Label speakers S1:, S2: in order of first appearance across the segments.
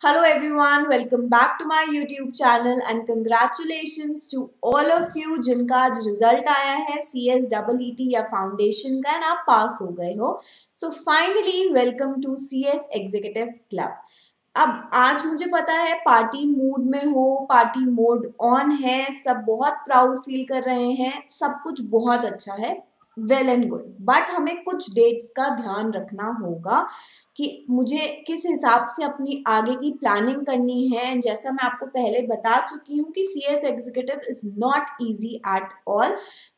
S1: Hello everyone, welcome back to my YouTube channel and congratulations to all of you जिनका आज result आया है CS EET या foundation का एंड आप पास हो गए हो. So finally welcome to CS executive club. अब आज मुझे पता है पार्टी मूड में हो, पार्टी मोड ऑन है, सब बहुत प्राउड फील कर रहे हैं, सब कुछ बहुत अच्छा है, वेल एंड गुड. बट हमें कुछ डेट्स का ध्यान रखना होगा कि मुझे किस हिसाब से अपनी आगे की प्लानिंग करनी है. जैसा मैं आपको पहले बता चुकी हूँ कि CS executive is not easy at all.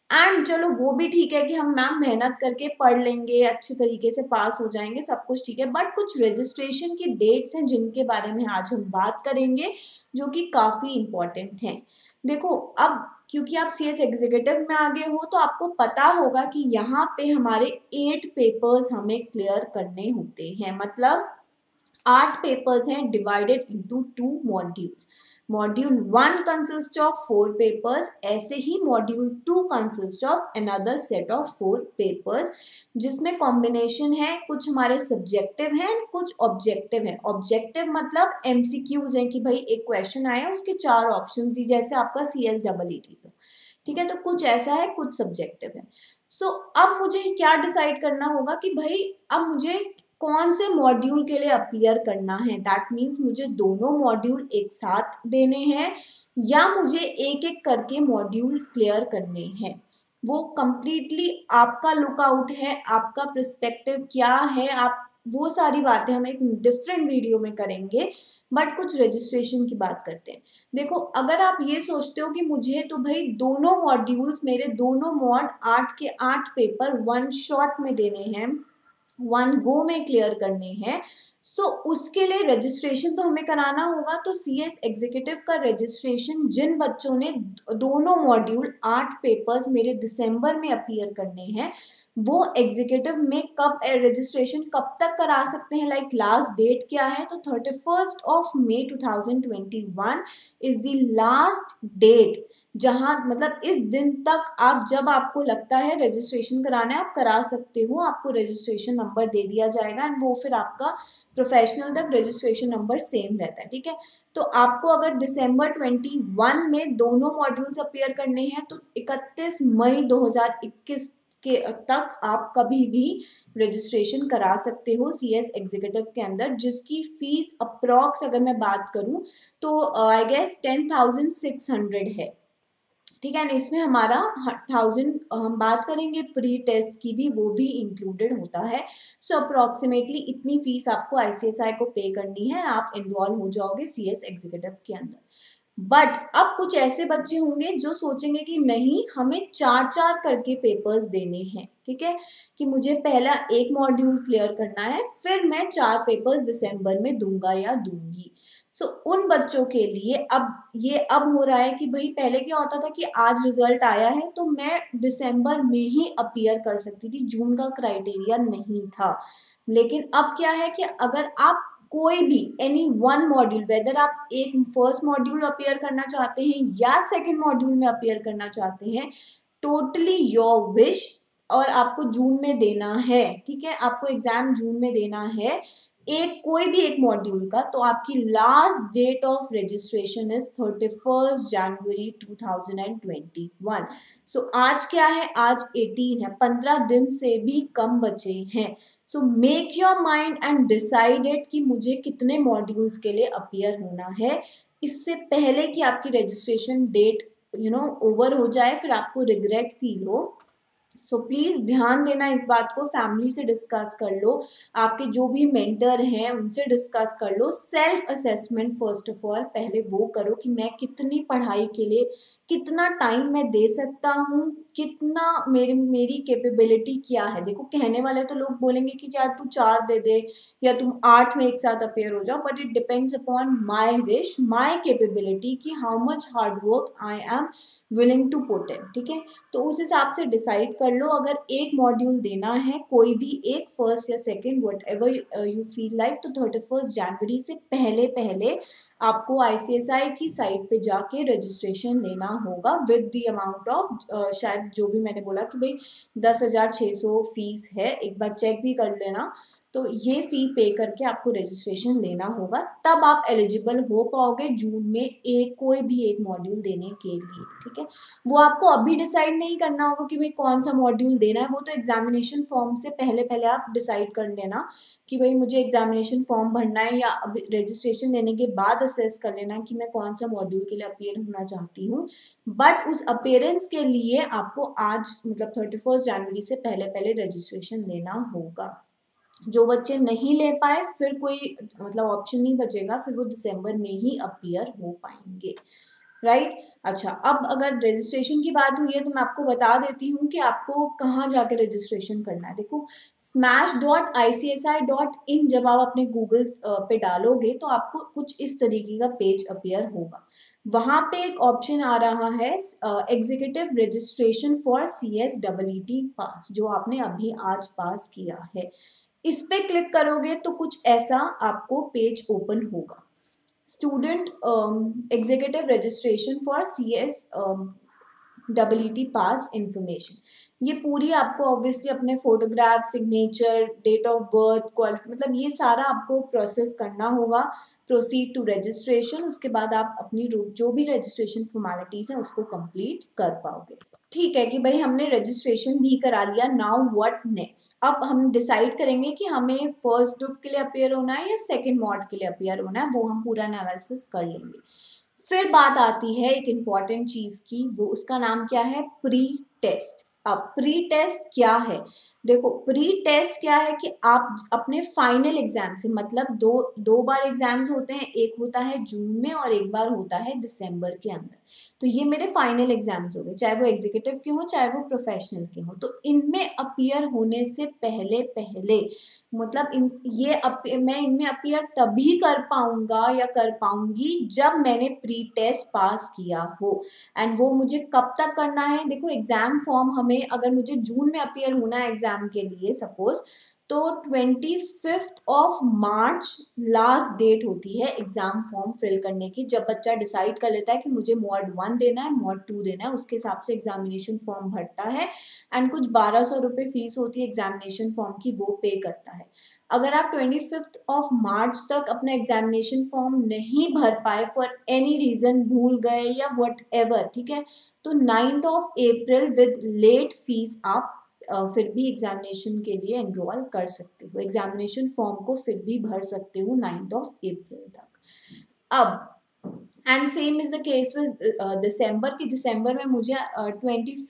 S1: And चलो वो भी ठीक है कि हम मैम मेहनत करके पढ़ लेंगे, अच्छे तरीके से पास हो जाएंगे, सब कुछ ठीक है. बट कुछ रजिस्ट्रेशन की डेट्स हैं जिनके बारे में आज हम बात करेंगे जो कि काफ़ी इम्पोर्टेंट हैं. देखो, अब क्योंकि आप CS एग्जीक्यूटिव में आगे हो तो आपको पता होगा कि यहाँ पे हमारे 8 पेपर्स हमें क्लियर करने होते हैं. मतलब 8 पेपर्स हैं divided into 2 modules. Module 1 consist of 4 papers, ऐसे ही module 2 consist of another set of 4 papers जिसमें कॉम्बिनेशन है, कुछ हमारे सब्जेक्टिव हैं, कुछ ऑब्जेक्टिव हैं. ऑब्जेक्टिव मतलब MCQs हैं कि भाई एक क्वेश्चन आया उसके 4 ऑप्शन दी, जैसे आपका CS EET का. ठीक है, तो कुछ ऐसा है, कुछ सब्जेक्टिव है. सो अब मुझे क्या डिसाइड करना होगा कि भाई अब मुझे कौन से मॉड्यूल के लिए अपीयर करना है. दैट मीन्स मुझे दोनों मॉड्यूल एक साथ देने हैं या मुझे एक एक करके मॉड्यूल क्लियर करने हैं. वो कंप्लीटली आपका लुकआउट है, आपका पर्सपेक्टिव क्या है, आप वो सारी बातें हम एक डिफरेंट वीडियो में करेंगे. बट कुछ रजिस्ट्रेशन की बात करते हैं. देखो, अगर आप ये सोचते हो कि मुझे तो भाई दोनों मॉड्यूल्स, मेरे दोनों मॉड 8 के 8 पेपर वन शॉट में देने हैं, वन गो में क्लियर करने हैं, सो उसके लिए रजिस्ट्रेशन तो हमें कराना होगा. तो CS एग्जीक्यूटिव का रजिस्ट्रेशन जिन बच्चों ने दोनों मॉड्यूल 8 पेपर्स मेरे दिसंबर में अपीयर करने हैं, वो एग्जीक्यूटिव में कब रजिस्ट्रेशन कब तक करा सकते हैं. लाइक लास्ट डेट क्या है, तो 31 मई 2021 इज द लास्ट डेट, जहां मतलब इस दिन तक आप जब आपको लगता है रजिस्ट्रेशन कराना है आप करा सकते हो. आपको रजिस्ट्रेशन नंबर दे दिया जाएगा एंड वो फिर आपका प्रोफेशनल तक रजिस्ट्रेशन नंबर सेम रहता है. ठीक है, तो आपको अगर दिसंबर 21 में दोनों मॉड्यूल्स अपीयर करने हैं तो 31 मई 2021 के तक आप कभी भी रजिस्ट्रेशन करा सकते हो CS एग्जीक्यूटिव के अंदर, जिसकी फीस अप्रॉक्स अगर मैं बात करूं तो आई गेस 10,600 है. ठीक है, इसमें हमारा 1000 हम बात करेंगे प्री टेस्ट की भी, वो भी इंक्लूडेड होता है. सो अप्रॉक्सीमेटली इतनी फीस आपको ICSI को पे करनी है, आप एनरोल हो जाओगे CS एग्जीक्यूटिव के अंदर. बट अब कुछ ऐसे बच्चे होंगे जो सोचेंगे कि नहीं, हमें 4-4 करके पेपर्स देने हैं. ठीक है, कि मुझे पहला एक मॉड्यूल क्लियर करना है, फिर मैं 4 पेपर्स दिसंबर में दूंगा या दूंगी. सो उन बच्चों के लिए अब हो रहा है कि भाई पहले क्या होता था कि आज रिजल्ट आया है तो मैं दिसंबर में ही अपीयर कर सकती थी, जून का क्राइटेरिया नहीं था. लेकिन अब क्या है कि अगर आप कोई भी एनी वन मॉड्यूल, वेदर आप एक फर्स्ट मॉड्यूल अपीयर करना चाहते हैं या सेकंड मॉड्यूल में अपीयर करना चाहते हैं, टोटली योर विश, और आपको जून में देना है. ठीक है, आपको एग्जाम जून में देना है एक कोई भी एक मॉड्यूल का, तो आपकी last date of registration is 31 January 2021. So आज क्या है, आज 18 है, 15 दिन से भी कम बचे हैं. So make your mind and decided कि मुझे कितने मॉड्यूल्स के लिए अपीयर होना है, इससे पहले कि आपकी रजिस्ट्रेशन डेट ओवर हो जाए, फिर आपको रिग्रेट फील हो. सो प्लीज़ ध्यान देना इस बात को, फैमिली से डिस्कस कर लो, आपके जो भी मेंटर हैं उनसे डिस्कस कर लो. Self assessment first of all पहले वो करो कि मैं कितनी पढ़ाई के लिए कितना टाइम मैं दे सकता हूँ, कितना मेरी कैपेबिलिटी क्या है. देखो, कहने वाले तो लोग बोलेंगे कि यार तू 4 दे दे या तुम 8 में एक साथ अपेयर हो जाओ, but it depends upon my wish, my capability कि how much hard work I am willing to put in. ठीक है, तो उस हिसाब से डिसाइड कर लो. अगर एक मॉड्यूल देना है, कोई भी एक, फर्स्ट या second, whatever you feel like, तो 31 जनवरी से पहले पहले आपको ICSI की साइट पे जाके रजिस्ट्रेशन लेना होगा विद द अमाउंट ऑफ शायद जो भी मैंने बोला कि भाई 10,600 फीस है, एक बार चेक भी कर लेना। तो ये फी पे करके आपको रजिस्ट्रेशन लेना होगा, तब आप एलिजिबल हो पाओगे जून में कोई भी एक मॉड्यूल देने के लिए, ठीक है। वो आपको अभी डिसाइड नहीं करना होगा कि भाई कौन सा मॉड्यूल देना है, वो तो एग्जामिनेशन फॉर्म से पहले पहले आप डिसाइड कर लेना कि भाई मुझे एग्जामिनेशन फॉर्म भरना है, या अभी रजिस्ट्रेशन लेने के बाद असेस कर लेना कि मैं कौन सा मॉड्यूल के लिए अपीयर होना चाहती हूँ। बट उस अपीयरेंस के लिए आपको आज मतलब 31 जनवरी से पहले पहले रजिस्ट्रेशन लेना होगा। जो बच्चे नहीं ले पाए फिर कोई मतलब ऑप्शन नहीं बचेगा, फिर वो दिसंबर में ही अपीयर हो पाएंगे, राइट। अच्छा, अब अगर रजिस्ट्रेशन की बात हुई है तो मैं आपको बता देती हूँ कि आपको कहाँ जाके रजिस्ट्रेशन करना है। देखो smash.icsi.in जब आप अपने गूगल पे डालोगे तो आपको कुछ इस तरीके का पेज अपीयर होगा। वहां पे एक ऑप्शन आ रहा है एग्जीक्यूटिव रजिस्ट्रेशन फॉर CSEET पास, जो आपने अभी आज पास किया है। इस पे क्लिक करोगे तो कुछ ऐसा आपको पेज ओपन होगा। Student executive registration for CSEET pass information, ये पूरी आपको ऑब्वियसली अपने photograph, signature, date of birth, मतलब ये सारा आपको प्रोसेस करना होगा। प्रोसीड टू रजिस्ट्रेशन, उसके बाद आप अपनी जो भी रजिस्ट्रेशन फॉर्मेलिटीज हैं उसको कंप्लीट कर पाओगे। ठीक है कि भाई हमने रजिस्ट्रेशन भी करा लिया, नाउ व्हाट नेक्स्ट। अब हम डिसाइड करेंगे कि हमें फर्स्ट ग्रुप के लिए अपीयर होना है या सेकंड मॉड के लिए अपीयर होना है, वो हम पूरा एनालिसिस कर लेंगे। फिर बात आती है एक इम्पॉर्टेंट चीज की, वो उसका नाम क्या है, प्री टेस्ट। अब प्री टेस्ट क्या है, देखो प्री टेस्ट क्या है कि आप अपने फाइनल एग्जाम से, मतलब दो बार एग्जाम्स होते हैं, एक होता है जून में और एक बार होता है दिसंबर के अंदर। तो ये मेरे फाइनल एग्जाम्स हो गए, चाहे वो एग्जीक्यूटिव के हो चाहे वो प्रोफेशनल के हो। तो इनमें अपीयर होने से पहले पहले मतलब मैं इनमें अपीयर तभी कर पाऊंगा या कर पाऊंगी जब मैंने प्री टेस्ट पास किया हो। एंड वो मुझे कब तक करना है, देखो एग्जाम फॉर्म हमें, अगर मुझे जून में अपीयर होना है एग्जाम के लिए सपोज, तो 25 मार्च लास्ट डेट होती है एग्जाम फॉर्म फिल करने की। जब बच्चा डिसाइड कर लेता है कि मुझे मॉड 1 देना है, मॉड 2 देना है, उसके हिसाब से एग्जामिनेशन फॉर्म भरता है एंड कुछ 1200 रुपये फीस होती है एग्जामिनेशन फॉर्म की, वो पे करता है। अगर आप 25 मार्च तक अपना एग्जामिनेशन फॉर्म नहीं भर पाए फॉर एनी रीजन, भूल गए या वट एवर, ठीक है, तो 9 अप्रैल विद लेट फीस आप फिर भी एग्जामिनेशन के लिए एनरोल कर सकते हो, एग्जामिनेशन फॉर्म को फिर भी भर सकते हो 9 अप्रैल तक। अब and same is the case with December की, दिसंबर में मुझे 25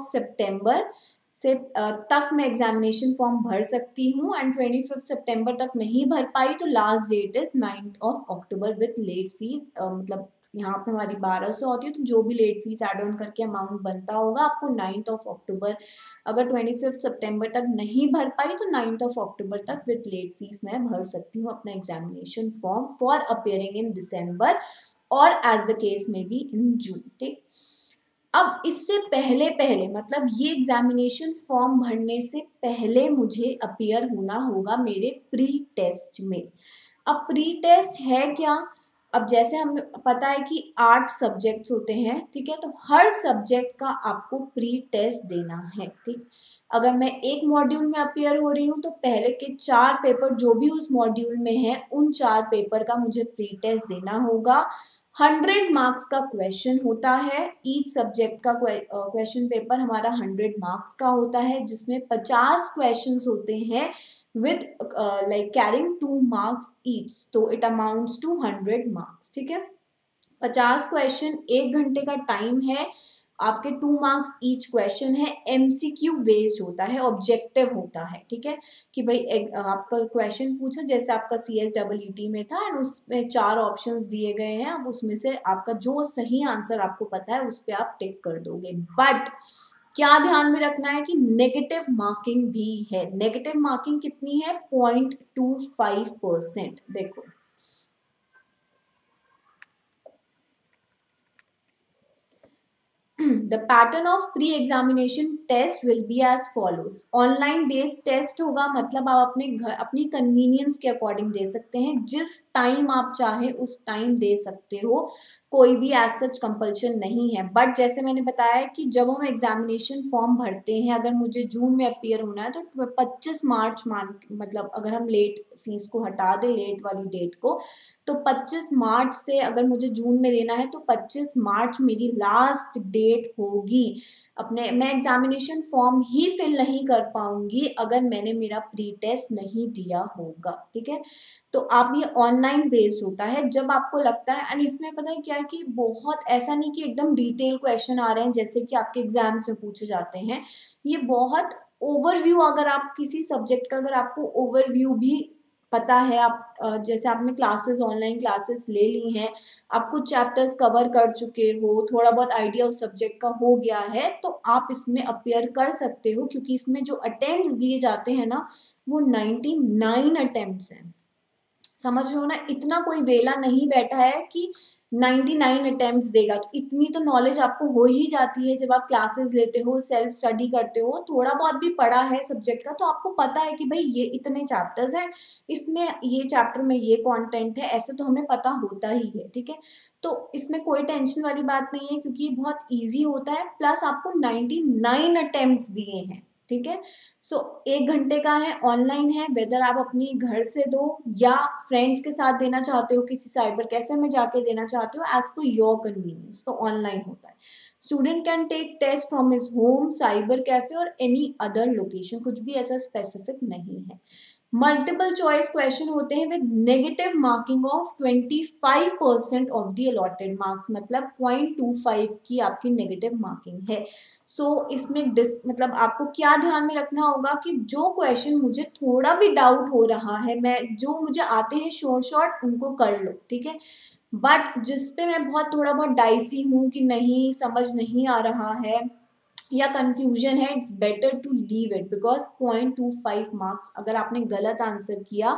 S1: सितंबर से तक मैं एग्जामिनेशन फॉर्म भर सकती हूँ एंड 25 सितंबर तक नहीं भर पाई तो last date is 9 October with late fee. मतलब यहाँ पे हमारी 1200 होती है, तो जो भी लेट फीस एड ऑन करके अमाउंट बनता होगा आपको 9 अक्टूबर, अगर 25 सितंबर तक नहीं भर पाई तो 9 अक्टूबर तक विद लेट फीस मैं भर सकती हूँ अपना examination form for appearing in December और एज द केस में बी इन जून, ठीक। अब इससे पहले पहले मतलब ये एग्जामिनेशन फॉर्म भरने से पहले मुझे अपीयर होना होगा मेरे प्री टेस्ट में। अब प्री टेस्ट है क्या, अब जैसे हमें पता है कि 8 सब्जेक्ट्स होते हैं, ठीक है, तो हर सब्जेक्ट का आपको प्री टेस्ट देना है, ठीक। अगर मैं एक मॉड्यूल में अपीयर हो रही हूँ तो पहले के 4 पेपर जो भी उस मॉड्यूल में है उन 4 पेपर का मुझे प्री टेस्ट देना होगा। 100 मार्क्स का क्वेश्चन होता है, ईच सब्जेक्ट का क्वेश्चन पेपर हमारा 100 मार्क्स का होता है, जिसमें 50 क्वेश्चंस होते हैं with like carrying 2 marks each, तो it amounts to 100 marks, ठीक है। 50 क्वेश्चन, 1 घंटे का टाइम है, आपके 2 मार्क्स ईच क्वेश्चन है, MCQ बेस्ड होता है, ऑब्जेक्टिव होता है, ठीक है, कि भाई आपका क्वेश्चन पूछा जैसे आपका CSEET में था एंड उसमें 4 ऑप्शंस दिए गए हैं, अब उसमें से आपका जो सही आंसर आपको पता है उस पर आप टिक कर दोगे। बट क्या ध्यान में रखना है कि नेगेटिव मार्किंग भी है। नेगेटिव मार्किंग कितनी है, 0.25%। देखो The pattern of pre-examination test will be as follows. Online based test होगा, मतलब आप अपने घर अपनी कन्वीनियंस के अकॉर्डिंग दे सकते हैं, जिस टाइम आप चाहे उस टाइम दे सकते हो, कोई भी एज सच कंपल्शन नहीं है। बट जैसे मैंने बताया कि जब हम एग्जामिनेशन फॉर्म भरते हैं, अगर मुझे जून में अपीयर होना है तो 25 मार्च मतलब अगर हम लेट फीस को हटा दें, लेट वाली डेट को, तो 25 मार्च से अगर मुझे जून में देना है तो 25 मार्च मेरी लास्ट डेट होगी। अपने मैं एग्जामिनेशन फॉर्म ही फिल नहीं कर पाऊंगी अगर मैंने मेरा प्री टेस्ट नहीं दिया होगा, ठीक है। तो आप ये ऑनलाइन बेस्ड होता है जब आपको लगता है। एंड इसमें पता है क्या है कि बहुत ऐसा नहीं कि एकदम डिटेल क्वेश्चन आ रहे हैं जैसे कि आपके एग्जाम्स में पूछे जाते हैं, ये बहुत ओवरव्यू, अगर आप किसी सब्जेक्ट का अगर आपको ओवरव्यू भी पता है, आप जैसे आपने क्लासेस ऑनलाइन क्लासेस ले ली हैं, आप कुछ चैप्टर्स कवर कर चुके हो, थोड़ा बहुत आइडिया उस सब्जेक्ट का हो गया है, तो आप इसमें अपेयर कर सकते हो, क्योंकि इसमें जो अटेम्प्ट्स दिए जाते हैं ना, वो 99 अटेम्प्ट्स हैं। समझ रहे हो ना, इतना कोई वेला नहीं बैठा है कि 99 अटेम्प्ट्स देगा। तो इतनी तो नॉलेज आपको हो ही जाती है जब आप क्लासेस लेते हो, सेल्फ स्टडी करते हो, थोड़ा बहुत भी पढ़ा है सब्जेक्ट का, तो आपको पता है कि भाई ये इतने चैप्टर्स हैं, इसमें ये चैप्टर में ये कंटेंट है, ऐसे तो हमें पता होता ही है, ठीक है। तो इसमें कोई टेंशन वाली बात नहीं है, क्योंकि ये बहुत ईजी होता है, प्लस आपको 99 अटेम्प्ट्स दिए हैं, ठीक है। सो 1 घंटे का है, ऑनलाइन है, वेदर आप अपनी घर से दो या फ्रेंड्स के साथ देना चाहते हो, किसी साइबर कैफे में जाके देना चाहते हो, एज पर योर कन्वीनियंस, तो ऑनलाइन होता है। Student can take test from his home, cyber cafe और एनी अदर लोकेशन, कुछ भी ऐसा स्पेसिफिक नहीं है। मल्टीपल चॉइस क्वेश्चन होते हैं with negative marking of 25% of the allotted marks, मतलब 0.25 की आपकी नेगेटिव मार्किंग है। सो इसमें मतलब आपको क्या ध्यान में रखना होगा कि जो क्वेश्चन मुझे थोड़ा भी डाउट हो रहा है, मैं जो मुझे आते हैं शॉर्ट उनको कर लो, ठीक है। बट जिस पे मैं बहुत थोड़ा बहुत डाइसी हूँ कि नहीं समझ नहीं आ रहा है या कंफ्यूजन है, it's better to leave it, because 0.25 marks अगर आपने गलत आंसर किया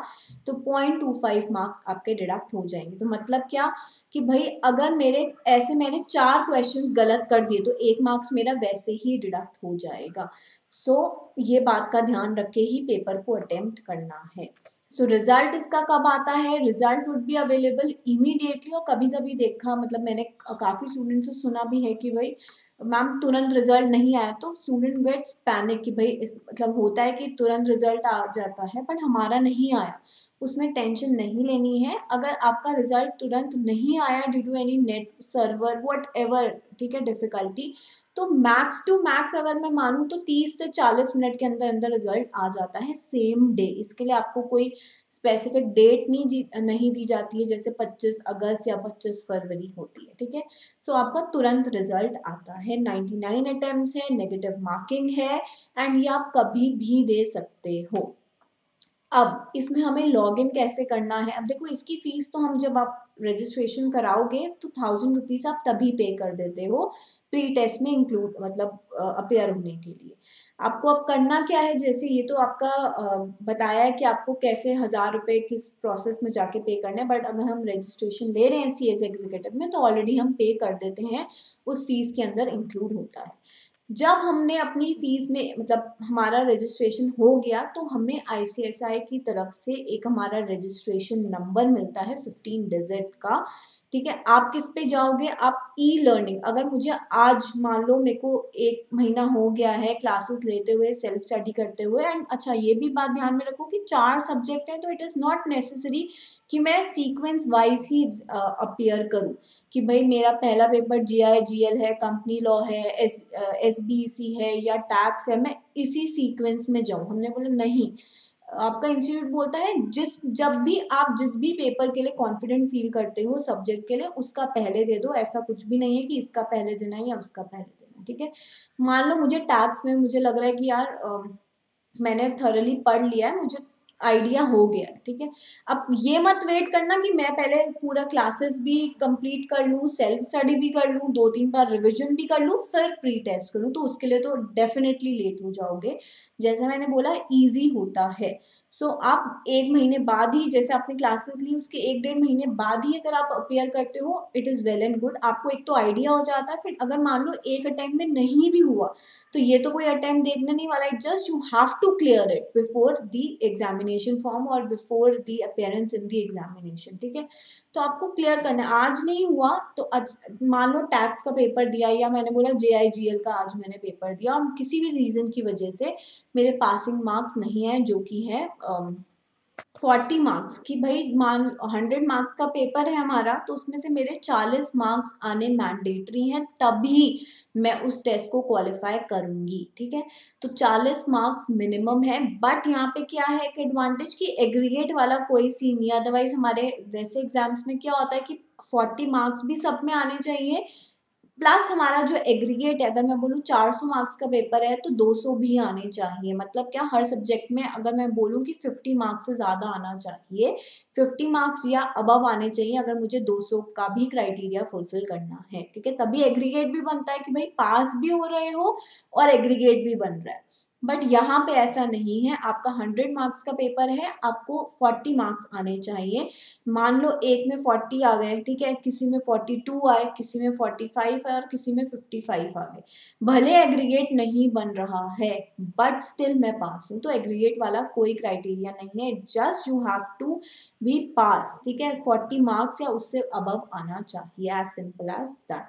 S1: तो 0.25 मार्क्स आपके डिडक्ट हो जाएंगे। तो मतलब क्या कि भाई अगर मैंने 4 क्वेश्चंस गलत कर दिए तो 1 मार्क्स मेरा वैसे ही डिडक्ट हो जाएगा। सो ये बात का ध्यान रख के ही पेपर को अटेम्प्ट करना है। सो रिजल्ट इसका कब आता है? Result would be available immediately, और कभी कभी देखा, मतलब मैंने काफी स्टूडेंट से सुना भी है कि भाई मैम तुरंत रिजल्ट नहीं आया, तो स्टूडेंट गेट्स पैनिक कि भाई इस मतलब होता है कि तुरंत रिजल्ट आ जाता है बट हमारा नहीं आया, उसमें टेंशन नहीं लेनी है। अगर आपका रिजल्ट तुरंत नहीं आया due to any net server whatever, ठीक है, डिफिकल्टी, तो मैक्स टू मैक्स अगर मैं मानूं तो 30 से 40 मिनट के अंदर अंदर रिजल्ट आ जाता है सेम डे। इसके लिए आपको कोई स्पेसिफिक डेट नहीं दी जाती है, जैसे 25 अगस्त या 25 फरवरी होती है, ठीक है। सो आपका तुरंत रिजल्ट आता है, 99 अटेम्प्ट्स है, नेगेटिव मार्किंग है, एंड ये आप कभी भी दे सकते हो। अब इसमें हमें लॉगिन कैसे करना है? अब देखो इसकी फीस तो हम जब आप रजिस्ट्रेशन कराओगे तो 1000 रुपीज आप तभी पे कर देते हो प्री टेस्ट में इंक्लूड, मतलब अपेयर होने के लिए। आपको अब करना क्या है, जैसे ये तो आपका बताया है कि आपको कैसे 1000 रुपये किस प्रोसेस में जाके पे करना है, बट अगर हम रजिस्ट्रेशन ले रहे हैं CS एग्जीक्यूटिव में तो ऑलरेडी हम पे कर देते हैं, उस फीस के अंदर इंक्लूड होता है। जब हमने अपनी फीस में मतलब हमारा रजिस्ट्रेशन हो गया तो हमें ICSI की तरफ से एक हमारा रजिस्ट्रेशन नंबर मिलता है 15 डिजिट का, ठीक है। आप किस पे जाओगे? आप E-लर्निंग, अगर मुझे आज मान लो मेरे को 1 महीना हो गया है क्लासेस लेते हुए, सेल्फ स्टडी करते हुए, एंड अच्छा ये भी बात ध्यान में रखो कि 4 सब्जेक्ट है, तो इट इज़ नॉट नेसेसरी कि मैं सीक्वेंस वाइज ही अपीयर करूँ कि भाई मेरा पहला पेपर GI GL है, कंपनी लॉ है, SBEC है या टैक्स है, मैं इसी सीक्वेंस में जाऊँ। हमने बोला नहीं, आपका इंस्टीट्यूट बोलता है जब भी आप जिस भी पेपर के लिए कॉन्फिडेंट फील करते हो सब्जेक्ट के लिए, उसका पहले दे दो। ऐसा कुछ भी नहीं है कि इसका पहले देना है या उसका पहले देना है, ठीक है। मान लो मुझे टैक्स में मुझे लग रहा है कि यार मैंने थॉरली पढ़ लिया है, मुझे आइडिया हो गया, ठीक है। अब ये मत वेट करना कि मैं पहले पूरा क्लासेस भी कंप्लीट कर लूँ, सेल्फ स्टडी भी कर लूँ, 2-3 बार रिवीजन भी कर लूँ, फिर प्री टेस्ट करूँ, तो उसके लिए तो डेफिनेटली लेट हो जाओगे। जैसे मैंने बोला इजी होता है। सो आप 1 महीने बाद ही, जैसे आपने क्लासेस ली उसके 1-1.5 महीने बाद ही अगर आप अपेयर करते हो, it is well and good. आपको एक तो आइडिया हो जाता है। फिर अगर मान लो एक अटेम्प्ट में नहीं भी हुआ, तो ये तो कोई अटेम्प्ट देखने नहीं वाला, it just you have to clear it before the examination form और before the appearance in the examination, ठीक है। तो आपको क्लियर करना है। आज नहीं हुआ तो मान लो टैक्स का पेपर दिया, या मैंने बोला JIGL का आज मैंने पेपर दिया, और किसी भी रीजन की वजह से मेरे पासिंग मार्क्स नहीं है, जो कि है 40 मार्क्स की। भाई मान 100 मार्क्स का पेपर है हमारा, तो उसमें से मेरे 40 मार्क्स आने मैंडेटरी हैं, तभी मैं उस टेस्ट को क्वालिफाई करूंगी, ठीक है। तो 40 मार्क्स मिनिमम है। बट यहाँ पे क्या है एक एडवांटेज कि एग्रीगेट वाला कोई सीन नहीं। अदरवाइज हमारे वैसे एग्जाम्स में क्या होता है कि 40 मार्क्स भी सब में आने चाहिए, प्लस हमारा जो एग्रीगेट है, अगर मैं बोलूँ 400 मार्क्स का पेपर है तो 200 भी आने चाहिए। मतलब क्या, हर सब्जेक्ट में अगर मैं बोलूँ कि 50 मार्क्स से ज़्यादा आना चाहिए, 50 मार्क्स या अबव आने चाहिए, अगर मुझे 200 का भी क्राइटेरिया फुलफिल करना है, ठीक है। तभी एग्रीगेट भी बनता है कि भाई पास भी हो रहे हो और एग्रीगेट भी बन रहा है। बट यहाँ पे ऐसा नहीं है। आपका 100 मार्क्स का पेपर है, आपको 40 मार्क्स आने चाहिए। मान लो एक में 40 आ गए, ठीक है, किसी में 42 आए, किसी में 45 आए और किसी में 55 आ गए। भले एग्रीगेट नहीं बन रहा है, बट स्टिल मैं पास हूँ। तो एग्रीगेट वाला कोई क्राइटेरिया नहीं है, just you have to be pass, ठीक है। 40 मार्क्स या उससे अबव आना चाहिए, एज सिंपल एज दैट।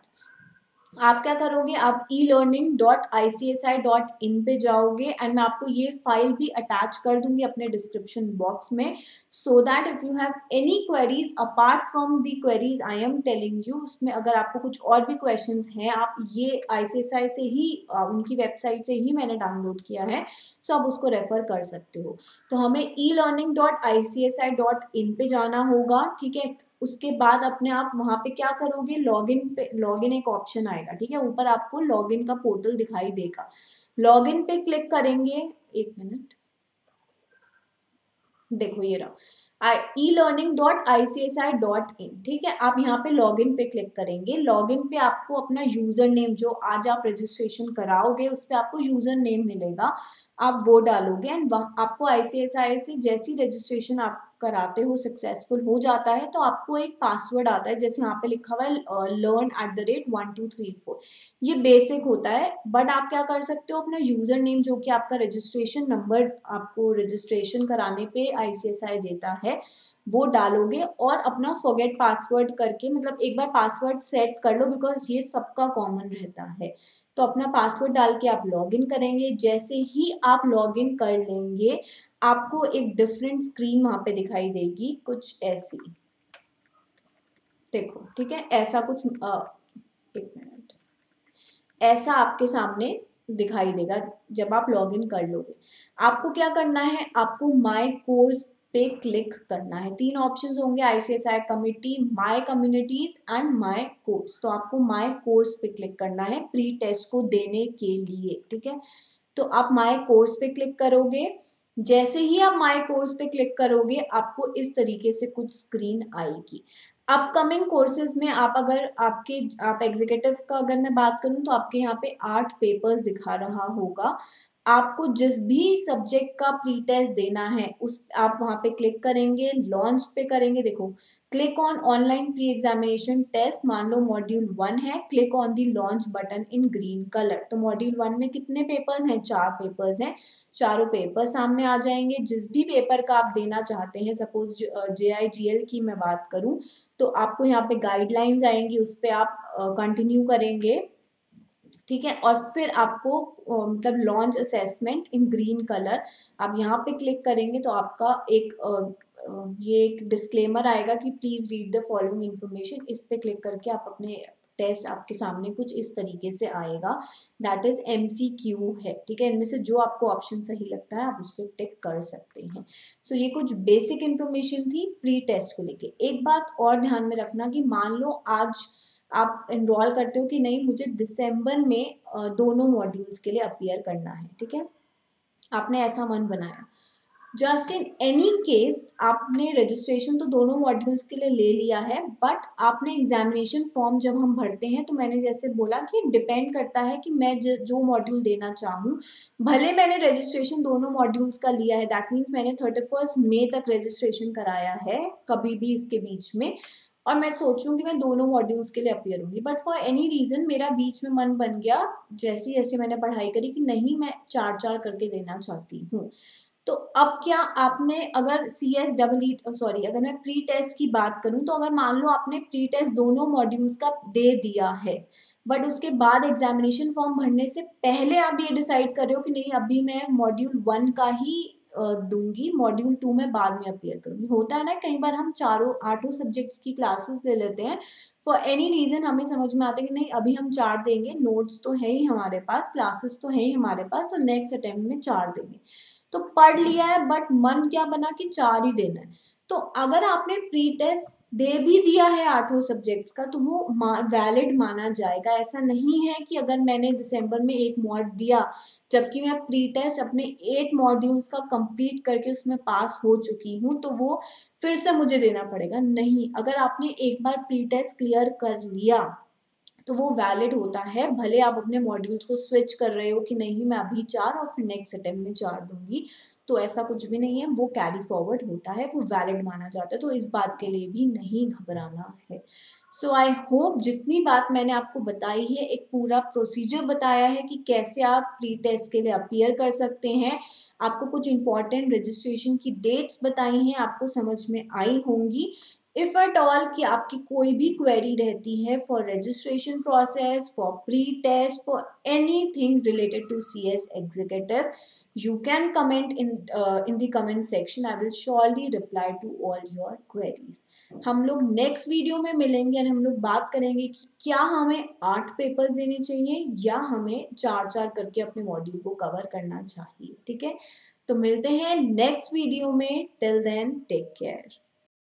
S1: आप क्या करोगे, आप elearning.icsi.in पे जाओगे, एंड मैं आपको ये फाइल भी अटैच कर दूंगी अपने डिस्क्रिप्शन बॉक्स में, so that if you have any queries apart from the queries I am telling you, उसमें अगर आपको कुछ और भी क्वेश्चंस हैं, आप ये ICSI से ही उनकी वेबसाइट से ही मैंने डाउनलोड किया है, सो आप उसको रेफर कर सकते हो। तो हमें elearning.icsi.in पे जाना होगा, ठीक है। उसके बाद अपने आप वहां पे क्या करोगे, लॉगिन पे, लॉगिन एक ऑप्शन आएगा, ठीक है, ऊपर आपको लॉगिन का पोर्टल दिखाई देगा। लॉगिन पे क्लिक करेंगे, एक मिनट, देखो ये रहा elearning.icsi.in, ठीक है। आप यहाँ पे लॉगिन पे क्लिक करेंगे। लॉगिन पे आपको अपना यूजर नेम, जो आज आप रजिस्ट्रेशन कराओगे उस पे आपको यूजर नेम मिलेगा, आप वो डालोगे, एंड आपको ICSI से जैसी रजिस्ट्रेशन आप कराते हो सक्सेसफुल हो जाता है, तो आपको एक पासवर्ड आता है, जैसे यहाँ पे लिखा हुआ है learn@1234। ये बेसिक होता है। बट आप क्या कर सकते हो, अपना यूजर नेम जो कि आपका रजिस्ट्रेशन नंबर आपको रजिस्ट्रेशन कराने पे ICSI देता है, वो डालोगे, और अपना फॉरगेट पासवर्ड करके, मतलब एक बार पासवर्ड सेट कर लो, बिकॉज ये सबका कॉमन रहता है। तो अपना पासवर्ड डाल के आप लॉगिन करेंगे। जैसे ही आप लॉगिन कर लेंगे, आपको एक डिफरेंट स्क्रीन वहां पे दिखाई देगी, कुछ ऐसी, देखो, ठीक है, ऐसा कुछ एक मिनट, ऐसा आपके सामने दिखाई देगा जब आप लॉगिन कर लोगे। आपको क्या करना है, आपको माय कोर्स पे क्लिक करना है। 3 ऑप्शंस होंगे, ICSI committee, my communities and my course. तो आपको माय कोर्स पे क्लिक करना है प्री टेस्ट को देने के लिए, ठीक है। तो आप माय कोर्स पे क्लिक करोगे। जैसे ही आप माय कोर्स पे क्लिक करोगे, आपको इस तरीके से कुछ स्क्रीन आएगी। अपकमिंग कोर्सेज में आप, अगर आप एग्जीक्यूटिव का अगर मैं बात करूं, तो आपके यहाँ पे 8 पेपर्स दिखा रहा होगा। आपको जिस भी सब्जेक्ट का प्री टेस्ट देना है, उस आप वहां पे क्लिक करेंगे, लॉन्च पे करेंगे, देखो, click on online pre examination test, मान लो मॉड्यूल 1 है, click on the launch button in green colour. तो मॉड्यूल 1 में कितने पेपर्स हैं, 4 पेपर्स हैं, चारों पेपर सामने आ जाएंगे। जिस भी पेपर का आप देना चाहते हैं, सपोज JIGL की मैं बात करूं, तो आपको यहाँ पे गाइडलाइंस आएंगी, उस पर आप कंटिन्यू करेंगे, ठीक है। और फिर आपको मतलब launch assessment in green colour, आप यहाँ पे क्लिक करेंगे, तो आपका एक ये एक डिस्क्लेमर आएगा कि please read the following information. इस पे क्लिक करके आप अपने टेस्ट, आपके सामने कुछ इस तरीके से आएगा, दैट इज MCQ है, ठीक है। इनमें से जो आपको ऑप्शन सही लगता है आप उस पर टिक कर सकते हैं। सो ये कुछ बेसिक इन्फॉर्मेशन थी प्री टेस्ट को लेके। एक बात और ध्यान में रखना कि मान लो आज आप एनरोल करते हो कि नहीं, मुझे दिसंबर में दोनों मॉड्यूल्स के लिए अपीयर करना है, ठीक है, आपने ऐसा मन बनाया, जस्ट इन एनी केस आपने रजिस्ट्रेशन तो दोनों मॉड्यूल्स के लिए ले लिया है, बट आपने एग्जामिनेशन फॉर्म जब हम भरते हैं तो मैंने जैसे बोला कि डिपेंड करता है कि मैं जो मॉड्यूल देना चाहूँ, भले मैंने रजिस्ट्रेशन दोनों मॉड्यूल्स का लिया है, दैट मीन्स मैंने 31 मई तक रजिस्ट्रेशन कराया है कभी भी इसके बीच में, और मैं सोचूं कि मैं दोनों मॉड्यूल्स के लिए अपियर होंगी, बट फॉर एनी रीज़न मेरा बीच में मन बन गया जैसे जैसे मैंने पढ़ाई करी कि नहीं, मैं 4-4 करके देना चाहती हूँ। तो अब क्या आपने अगर सॉरी, अगर मैं प्री टेस्ट की बात करूं तो अगर मान लो आपने प्री टेस्ट दोनों मॉड्यूल्स का दे दिया है, बट उसके बाद एग्जामिनेशन फॉर्म भरने से पहले आप ये डिसाइड कर रहे हो कि नहीं अभी मैं मॉड्यूल 1 का ही दूंगी, मॉड्यूल 2 में बाद में अपियर करूंगी। होता है ना कई बार हम चारों 8 सब्जेक्ट्स की क्लासेस ले लेते हैं, फॉर एनी रीजन हमें समझ में आता है कि नहीं अभी हम 4 देंगे, नोट्स तो है ही हमारे पास, क्लासेस तो है ही हमारे पास, तो नेक्स्ट अटेम्प्ट में 4 देंगे। तो पढ़ लिया है बट मन क्या बना कि 4 ही देना है। तो अगर आपने प्री टेस्ट दे भी दिया है 8 सब्जेक्ट्स का तो वो वैलिड माना जाएगा। ऐसा नहीं है कि अगर मैंने दिसंबर में एक मॉड दिया जबकि मैं प्री टेस्ट अपने 8 मॉड्यूल्स का कंप्लीट करके उसमें पास हो चुकी हूँ तो वो फिर से मुझे देना पड़ेगा। नहीं, अगर आपने एक बार प्री टेस्ट क्लियर कर लिया तो वो वैलिड होता है, भले आप अपने मॉड्यूल्स को स्विच कर रहे हो कि नहीं मैं अभी 4 और फिर नेक्स्ट अटेम्प्ट में 4 दूंगी, तो ऐसा कुछ भी नहीं है, वो कैरी फॉरवर्ड होता है, वो वैलिड माना जाता है, तो इस बात के लिए भी नहीं घबराना है। सो आई होप जितनी बात मैंने आपको बताई है, एक पूरा प्रोसीजर बताया है कि कैसे आप प्री टेस्ट के लिए अपियर कर सकते हैं, आपको कुछ इंपॉर्टेंट रजिस्ट्रेशन की डेट्स बताई हैं, आपको समझ में आई होंगी। इफ एट ऑल कि आपकी कोई भी क्वेरी रहती है for registration process, for pre test, for anything related to CS executive, you can comment in the comment section. I will surely reply to all your queries. हम लोग next video में मिलेंगे और हम लोग बात करेंगे कि क्या हमें 8 पेपर्स देने चाहिए या हमें 4-4 करके अपने मॉड्यूल को कवर करना चाहिए। ठीक है, तो मिलते हैं नेक्स्ट वीडियो में। Till then take care.